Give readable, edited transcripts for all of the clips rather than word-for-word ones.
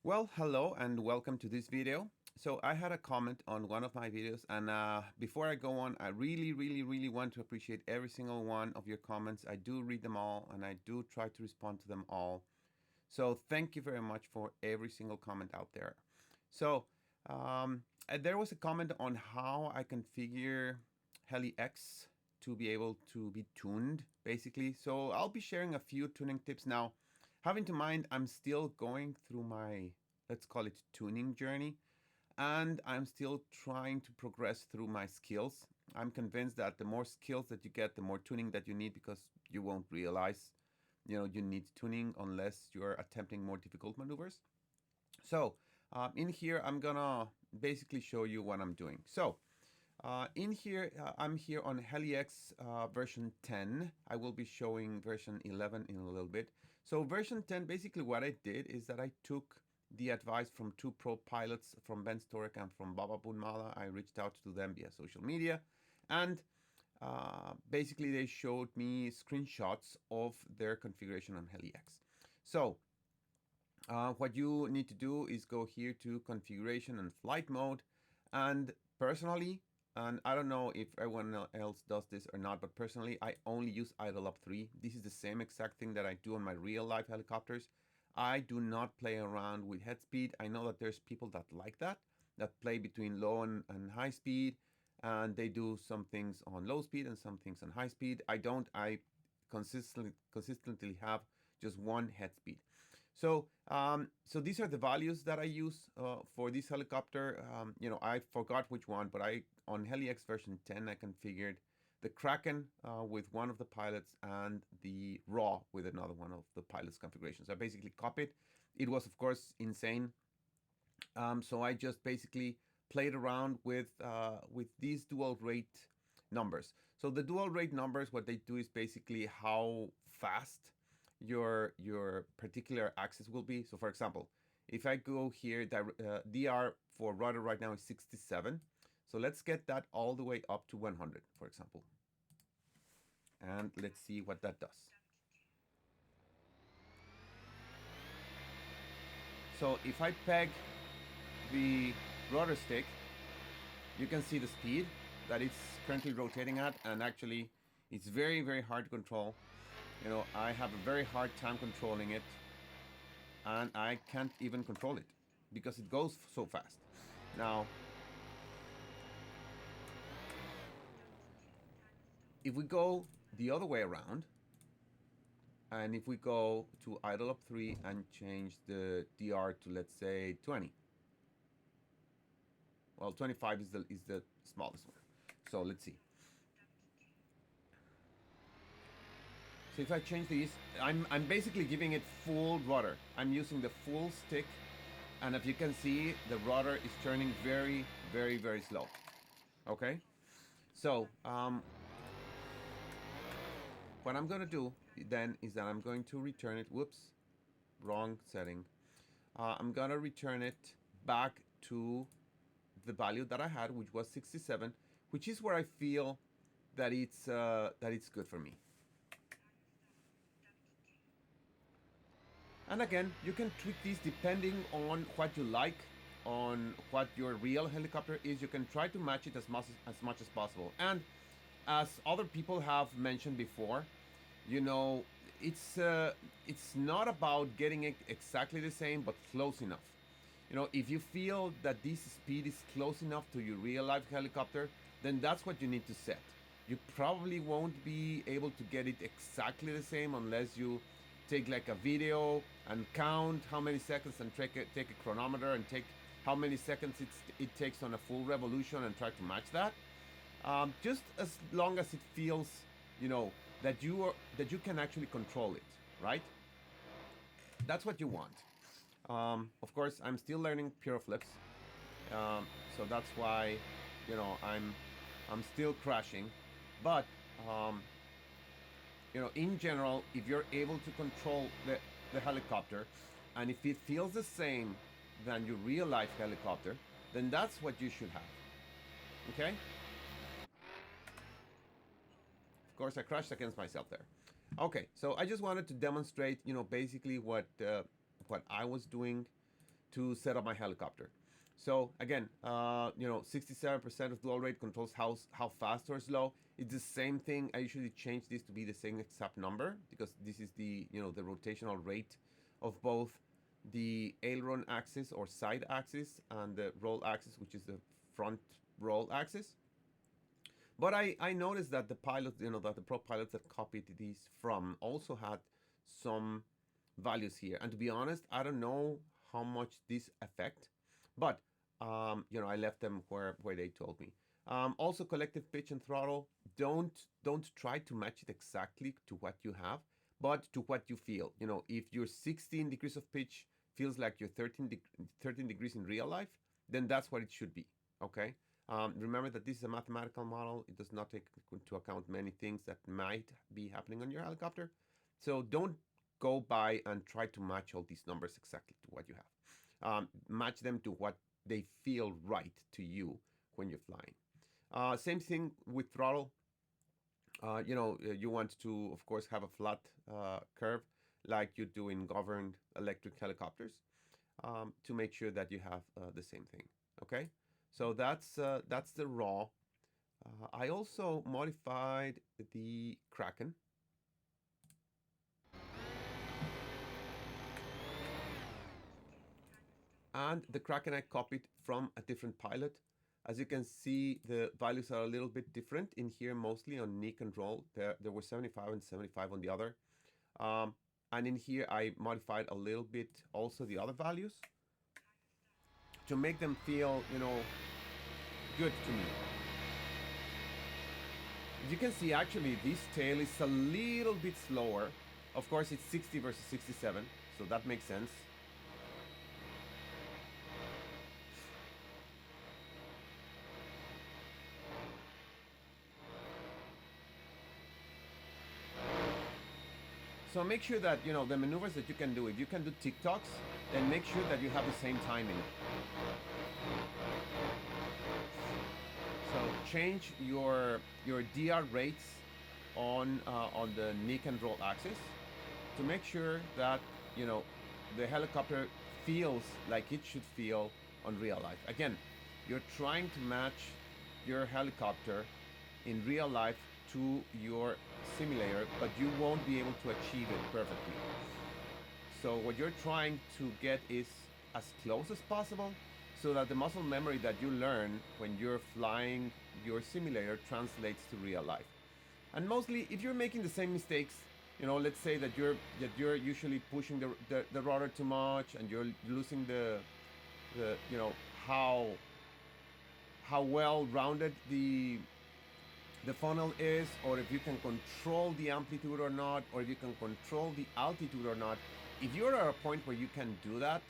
Well, hello and welcome to this video. So I had a comment on one of my videos, and before I go on, I really want to appreciate every single one of your comments. I do read them all and I do try to respond to them all. So thank you very much for every single comment out there. So there was a comment on how I configure Heli-X to be able to be tuned, basically. So I'll be sharing a few tuning tips now. Having to mind, I'm still going through my, let's call it, tuning journey, and I'm still trying to progress through my skills. I'm convinced that the more skills that you get, the more tuning that you need, because you won't realize, you need tuning unless you're attempting more difficult maneuvers. So in here, I'm gonna basically show you what I'm doing. So in here, I'm here on Heli-X version 10. I will be showing version 11 in a little bit. So version 10, basically what I did is that I took the advice from two pro pilots, from Ben Storek and from Baba Bunmala. I reached out to them via social media, and basically they showed me screenshots of their configuration on Heli-X. So what you need to do is go here to configuration and flight mode. And personally, and I don't know if everyone else does this or not, but personally, I only use idle up 3. This is the same exact thing that I do on my real life helicopters. I do not play around with head speed. I know that there's people that like that play between low and high speed, and they do some things on low speed and some things on high speed. I don't. I consistently have just one head speed. So, so these are the values that I use for this helicopter. I forgot which one, but on Heli-X version 10, I configured the Kraken with one of the pilots and the Raw with another one of the pilots' configurations. I basically copied. It was, of course, insane. So I just basically played around with these dual rate numbers. So the dual rate numbers, what they do is basically how fast your particular axis will be. So for example, if I go here, DR for rudder right now is 67. So let's get that all the way up to 100, for example. And let's see what that does. So if I peg the rudder stick, you can see the speed that it's currently rotating at, and actually it's very hard to control. I have a very hard time controlling it, and I can't even control it because it goes so fast. Now, if we go the other way around, and if we go to idle up 3 and change the DR to, let's say, 20. Well, 25 is the smallest one. So let's see. So if I change these, I'm basically giving it full rudder. I'm using the full stick, and if you can see, the rudder is turning very slow. Okay? So, what I'm gonna do then is that I'm going to return it. Whoops, wrong setting. I'm gonna return it back to the value that I had, which was 67, which is where I feel that it's good for me. And again, you can tweak these depending on what you like, on what your real helicopter is. You can try to match it as much as possible. And as other people have mentioned before, it's not about getting it exactly the same, but close enough. If you feel that this speed is close enough to your real life helicopter, then that's what you need to set. You probably won't be able to get it exactly the same unless you take like a video and count how many seconds and take a chronometer and take how many seconds it takes on a full revolution and try to match that. Just as long as it feels, that you can actually control it, right? That's what you want. Of course, I'm still learning pyroflips, so that's why, I'm still crashing. But in general, if you're able to control the helicopter, and if it feels the same than your real life helicopter, then that's what you should have. Okay? Of course, I crashed against myself there. Okay, so I just wanted to demonstrate, basically what I was doing to set up my helicopter. So again, 67% of dual rate controls how fast or slow. It's the same thing. I usually change this to be the same exact number because this is the the rotational rate of both the aileron axis or side axis and the roll axis, which is the front roll axis. But I noticed that the pilots, that the pro pilots that copied these from also had some values here. And to be honest, I don't know how much this affect, but I left them where they told me. Also, collective pitch and throttle. Don't try to match it exactly to what you have, but to what you feel. If your 16 degrees of pitch feels like your 13 degrees in real life, then that's what it should be. Okay. Remember that this is a mathematical model. It does not take into account many things that might be happening on your helicopter. So don't go by and try to match all these numbers exactly to what you have. Match them to what they feel right to you when you're flying. Same thing with throttle. You want to, of course, have a flat curve like you do in governed electric helicopters to make sure that you have the same thing. Okay, so that's the raw. I also modified the Kraken. And the Kraken I copied from a different pilot. As you can see, the values are a little bit different in here, mostly on Nick and Roll. There were 75 and 75 on the other. And in here, I modified a little bit also the other values to make them feel, good to me. As you can see, actually, this tail is a little bit slower. Of course, it's 60 versus 67, so that makes sense. So make sure that, the maneuvers that you can do, if you can do TikToks, then make sure that you have the same timing. So change your DR rates on the Nick and Roll axis to make sure that, the helicopter feels like it should feel on real life. Again, you're trying to match your helicopter in real life to your simulator, but you won't be able to achieve it perfectly. So what you're trying to get is as close as possible so that the muscle memory that you learn when you're flying your simulator translates to real life. And mostly, if you're making the same mistakes, let's say that you're usually pushing the rudder too much and you're losing the how well rounded the funnel is, or if you can control the amplitude or not, or if you can control the altitude or not. If you're at a point where you can do that,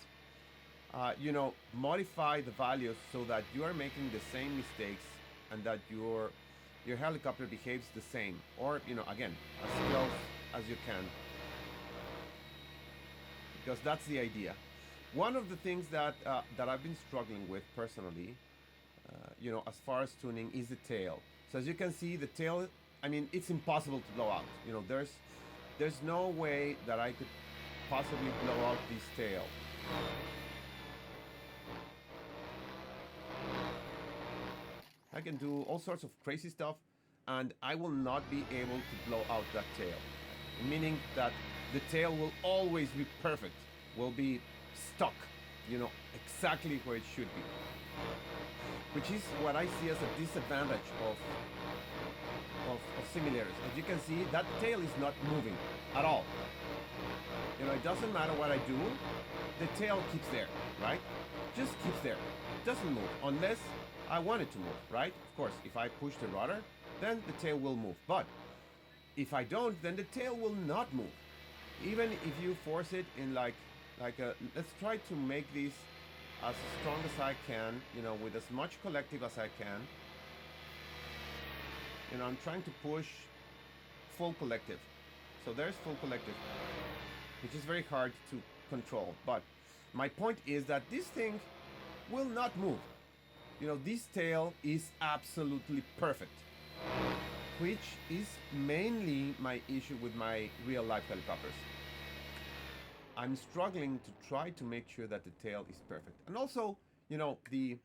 modify the values so that you are making the same mistakes and that your helicopter behaves the same, or again, as close as you can, because that's the idea. One of the things that I've been struggling with personally, as far as tuning, is the tail. So as you can see, the tail, it's impossible to blow out. There's no way that I could possibly blow out this tail. I can do all sorts of crazy stuff, and I will not be able to blow out that tail. Meaning that the tail will always be perfect, will be stuck, exactly where it should be. Which is what I see as a disadvantage of simulators. As you can see, that tail is not moving at all. It doesn't matter what I do, the tail keeps there, right? Just keeps there. It doesn't move unless I want it to move, right? Of course, if I push the rudder, then the tail will move. But if I don't, then the tail will not move. Even if you force it in like a, let's try to make this as strong as I can, with as much collective as I can. I'm trying to push full collective. So there's full collective, which is very hard to control. But my point is that this thing will not move. This tail is absolutely perfect, which is mainly my issue with my real life helicopters. I'm struggling to try to make sure that the tail is perfect. And also, you know, the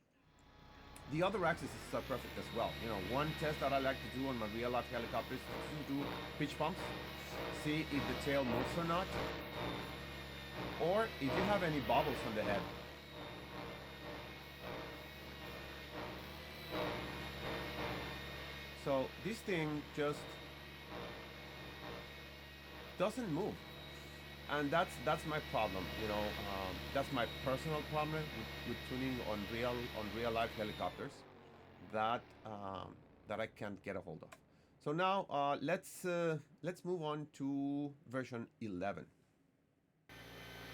other axis is perfect as well. You know, one test that I like to do on my real life helicopters is to do pitch pumps, see if the tail moves or not, or if you have any bobbles on the head. So this thing just doesn't move, and that's my problem. You know, that's my personal problem with tuning on real life helicopters that that I can't get a hold of. So now let's move on to version 11.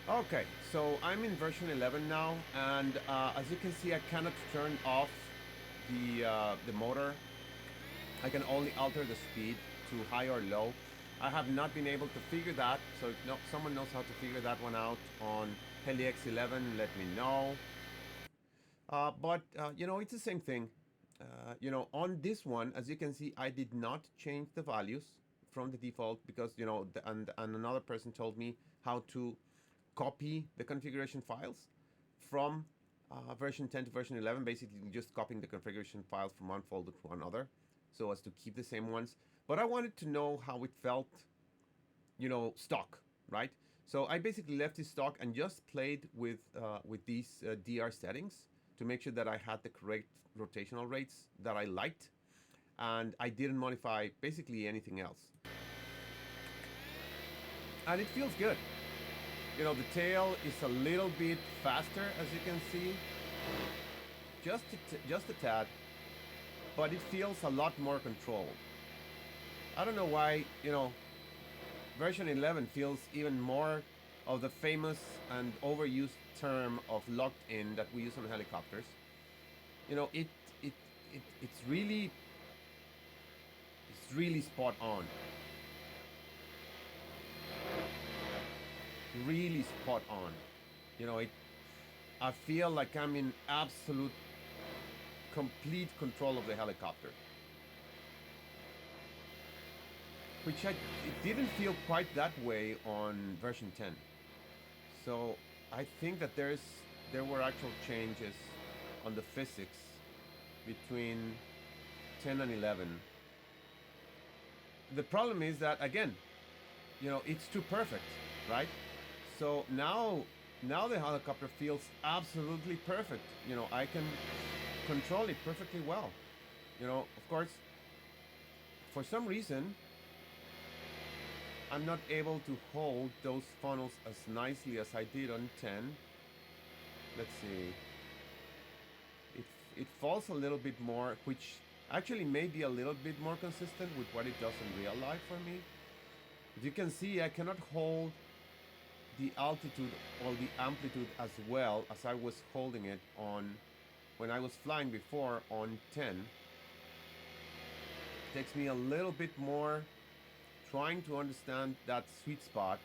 Okay, so I'm in version 11 now, and as you can see, I cannot turn off the motor. I can only alter the speed to high or low. I have not been able to figure that, so if someone knows how to figure that one out on Heli-X 11, let me know. But you know, it's the same thing. You know, on this one, as you can see, I did not change the values from the default because, you know, and another person told me how to copy the configuration files from version 10 to version 11, basically just copying the configuration files from one folder to another so as to keep the same ones. But I wanted to know how it felt, you know, stock, right? So I basically left it stock and just played with these DR settings to make sure that I had the correct rotational rates that I liked, and I didn't modify basically anything else. And it feels good. You know, the tail is a little bit faster, as you can see, just a tad, but it feels a lot more controlled. I don't know why, you know, version 11 feels even more of the famous and overused term of locked in that we use on helicopters. You know, it's really spot on. Really spot on. You know, I feel like I'm in absolute complete control of the helicopter, which it didn't feel quite that way on version 10. So I think that there were actual changes on the physics between 10 and 11. The problem is that, again, you know, it's too perfect, right? So now the helicopter feels absolutely perfect. You know, I can control it perfectly well. You know, of course, for some reason, I'm not able to hold those funnels as nicely as I did on 10. Let's see. It falls a little bit more, which actually may be a little bit more consistent with what it does in real life for me. As you can see, I cannot hold the altitude or the amplitude as well as I was holding it on when I was flying before on 10. It takes me a little bit more trying to understand that sweet spot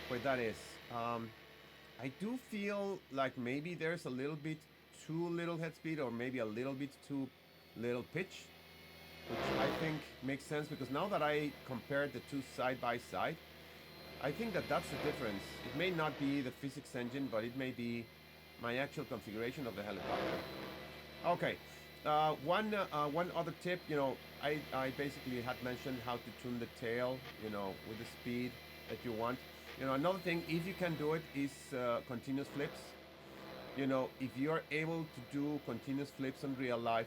where that is. I do feel like maybe there's a little bit too little head speed or maybe a little bit too little pitch, which I think makes sense because now that I compared the two side by side, I think that that's the difference. It may not be the physics engine, but it may be my actual configuration of the helicopter. Okay, one other tip, you know, I basically had mentioned how to tune the tail, you know, with the speed that you want. You know, another thing, if you can do it, is continuous flips. You know, if you're able to do continuous flips in real life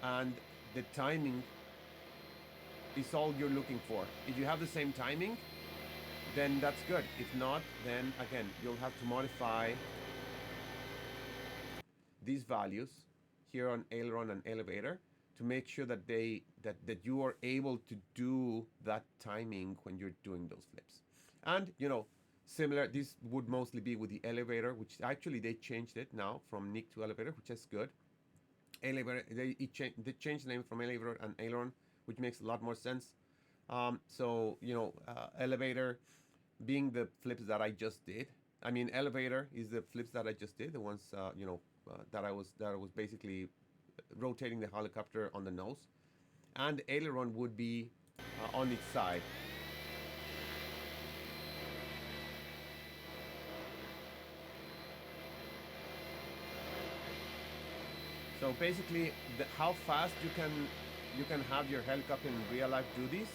and the timing is all you're looking for. If you have the same timing, then that's good. If not, then again, you'll have to modify these values here on aileron and elevator to make sure that that you are able to do that timing when you're doing those flips. And you know, similar, this would mostly be with the elevator, which actually they changed it now from Nick to elevator, which is good. Elevator, they changed the name from elevator and aileron, which makes a lot more sense. So you know, elevator being the flips that I just did. I mean, elevator is the flips that I just did, the ones you know, that I was basically rotating the helicopter on the nose, and aileron would be on its side. So basically, how fast you can have your helicopter in real life do this,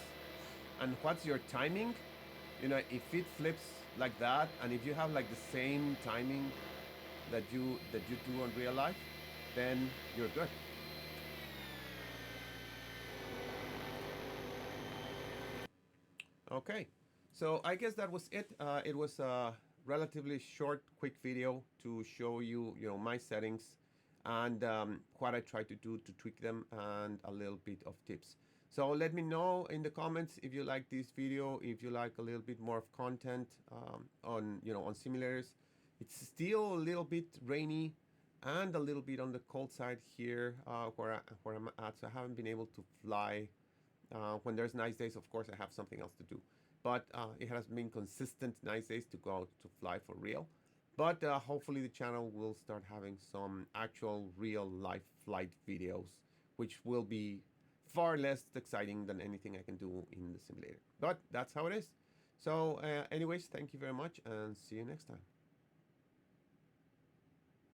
and what's your timing. You know, if it flips like that, and if you have like the same timing that you do on real life, then you're good. Okay, so I guess that was it. It was a relatively short, quick video to show you, you know, my settings and what I try to do to tweak them, and a little bit of tips. So let me know in the comments if you like this video, if you like a little bit more of content on, you know, on simulators. It's still a little bit rainy and a little bit on the cold side here where I'm at, so I haven't been able to fly. When there's nice days, of course, I have something else to do. But it has been consistent nice days to go out to fly for real. But hopefully the channel will start having some actual real life flight videos, which will be far less exciting than anything I can do in the simulator. But that's how it is. So anyways, thank you very much and see you next time.